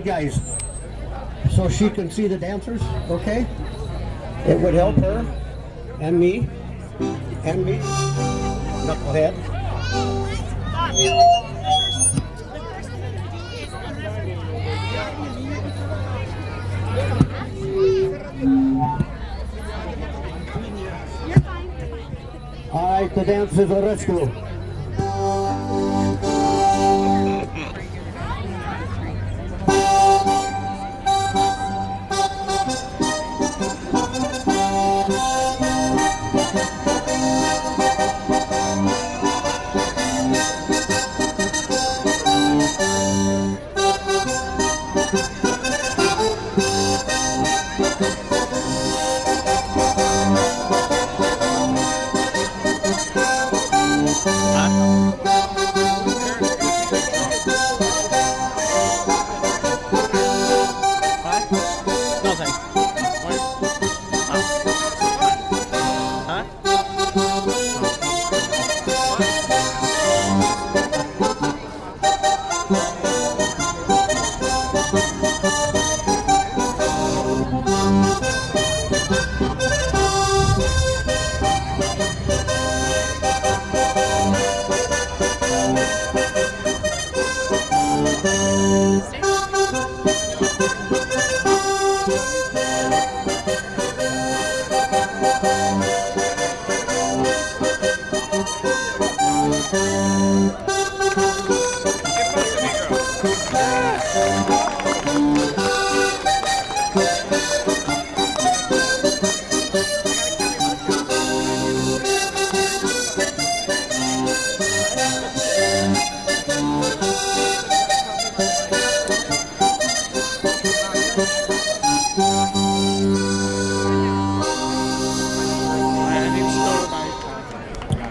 Guys, so she can see the dancers, okay? It would help her and me knucklehead. All right, the dancers are rescue. No thanks.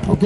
Huh?